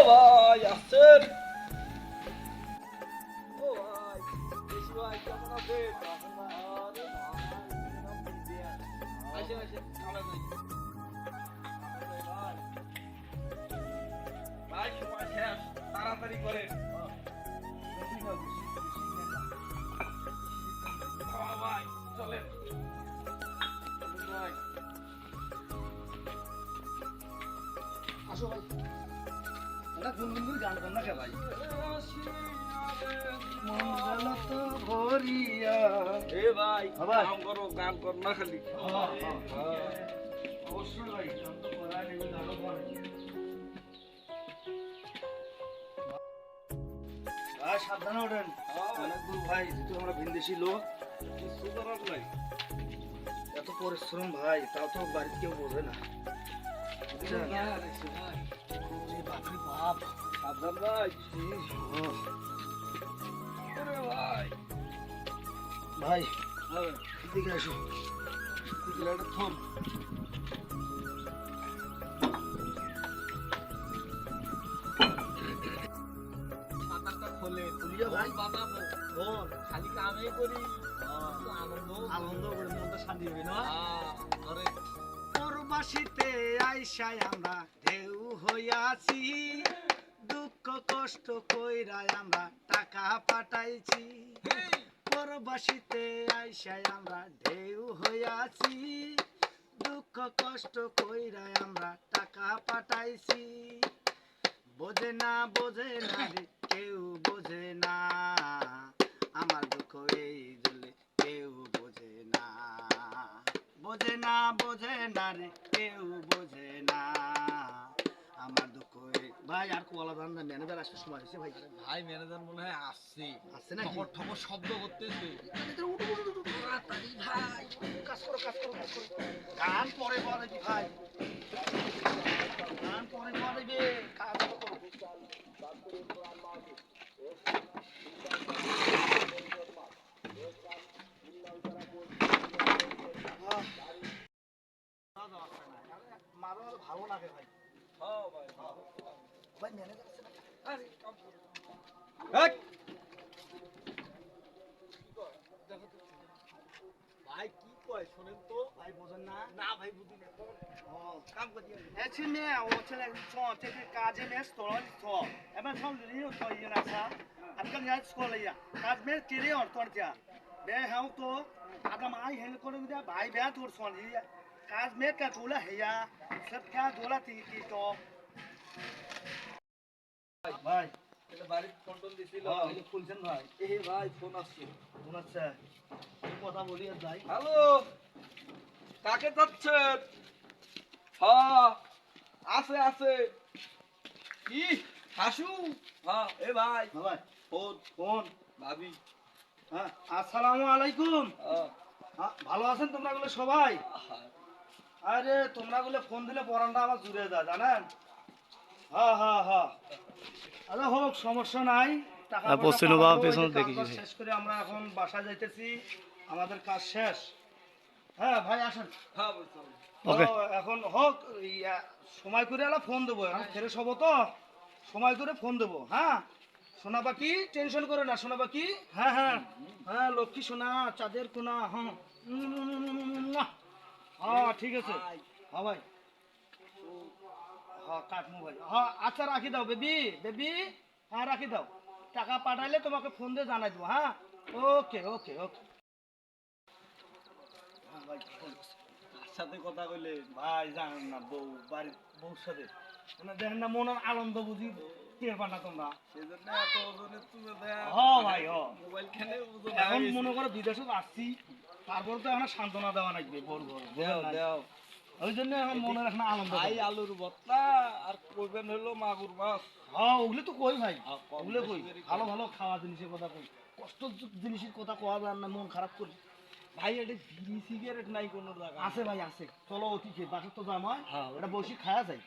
ভাই আছেন? ও ভাই, বেশি ভাই কেমন আছেন? আসেন আসেন, খাওয়া যাই। ভাই সময় শেষ, তাড়াতাড়ি করেন। ভাই চলেন। ভাই আসো ভাই, এটা গুনগুন গান কর না কে ভাই? মন গেল তো ভরিয়া। এ ভাই ভাই। কাম করো, গান কর না খালি। অবশ্যই ভাই, গান তো করা নেই, গানও করে। ভাই সাবধানে ওঠেন। অনেক দূর ভাই, যেহেতু আমরা ভিনদেশি লোক, কিছু করার নাই। এত পরিশ্রম ভাই, তাও তো বাড়িতে কেউ বোঝে না। বুঝছেন? যে বাপরে বাপ। সাবধান ভাই। ও, ওরে ভাই ভাই হ্যাঁ, এদিকে আসো। এটা থম। সাঁতারটা খোলে খুলিয়া ভাই। বানাবো, বল। খালি কামই করি, একটু আনন্দ আনন্দ করে মনটা শান্তি হবে না? ধরে পরবাসীতে আইসায় আমরা ঢেউ হইয়াছি, দুঃখ কষ্ট কইরায় আমরা টাকা পাঠাইছি। পরবাসীতে আইসায় আমরা ঢেউ হইয়াছি, দুঃখ কষ্ট কইরায় আমরা টাকা পাঠাইছি। বোঝে না রে কেউ বোঝে না, আমার দুঃখ এই জলে কেউ বোঝে না। বোঝে না রে কেউ বোঝে না, আমার দুঃখ এই। ভাই আর কোয়ালা দান না, ম্যানেজার আসতে সময় হয়েছে ভাই। ভাই ম্যানেজার মনে হয় আসছে, আসছে নাকি? ঠপর ঠপর শব্দ করতেছে। তাড়াতাড়ি ভাই, কাজ করো। গান পরে পরে ভাই, গান পরে পরে কাজ করো। মারো ভালো লাগে ভাই। ভাই ম্যানেজার আছে না? ভাই কি কয় শোনেন তো? ভাই বোঝেন না? না ভাই বুঝি না। ও কাম করতে এছি মে ও ছেলে ছ থেকে কাজে মে স্তর ছ এবার সব লিও তো ইনা সা আজকাল ইয়ার স্কুল ইয়া কাজ মে তিরে और তোর যা বে হাও তো আদম আই হেল করে দিয়া ভাই বে তোর সন ইয়া কাজ মে কা তোলা হেয়া সব কা দোলা তি তো ভাই এটা বাড়ির ফোন টোন দিছিল। এটা খুলছেন ভাই এ ভাই ফোন আসছে। মনে হচ্ছে কথা বলি আর যাই। হ্যালো, কাকে যাচ্ছেন? হ্যাঁ আছে আছে। কি হাসু? হ্যাঁ এ ভাই ভাই ফোন ফোন ভাবি। হ্যাঁ আসসালামু আলাইকুম। ভালো আছেন তোমরা গুলো সবাই? আরে তোমরা গুলো ফোন দিলে পরানটা আমার জুড়ে যায় জানেন। হ্যাঁ আরে হোক সমস্যা নাই, টাকা পয়সা পাঠাবো, ওই যে কাজবাজ শেষ করে আমরা এখন বাসায় যাইতেছি, আমাদের কাজ শেষ। হ্যাঁ ভাই আসেন। হ্যাঁ বুঝতে ওকে এখন হোক সময় করে এলা ফোন দেবো, এখন ফেরে হবো তো সময় করে ফোন দেবো। হ্যাঁ সোনা পাখি টেনশন করে না, সোনা পাখি। হ্যাঁ লক্ষ্মী সোনা চাঁদের কোনা। হ্যাঁ ঠিক আছে। হ্যাঁ ভাই হ্যাঁ কাটমু ভাই। হ্যাঁ আচ্ছা রাখি দাও বেবি। হ্যাঁ রাখি দাও, টাকা পাঠাইলে তোমাকে ফোন দিয়ে জানাই দেবো। হ্যাঁ ওকে। হ্যাঁ ভাই কার সাথে কথা কইলে? ভাই জানেন না, বাড়ির বউর সাথে মানে দেখেন না মনের আনন্দ বুঝি টের পান না তোমরা। সেজন্য এত ওজনের তুলে দেয়া। ভাই মোবাইল খেলে ওজন এখন মনে করো বিদেশে আসছি, তারপর তো এখন সান্ত্বনা দেওয়া লাগবে বড় দেও। ওই জন্য এখন মনের এখন আনন্দ। ভাই আলুর ভর্তা আর কইবেন হলো মাগুর মাছ। হ্যাঁ ওগুলো তো কই ভাই, কম ওগুলো কই বেশি করে কই। ভালো খাওয়া জিনিসের কথা কই, কষ্ট জিনিসের কথা কোয়া যায় না, মন খারাপ করি। ভাই এটা বিড়ি সিগারেট নাই কোনো জায়গা। আছে ভাই আছে, চলো অতিথি বাসার তো জামাই হ্যাঁ, এটা বসে খাওয়া যায়।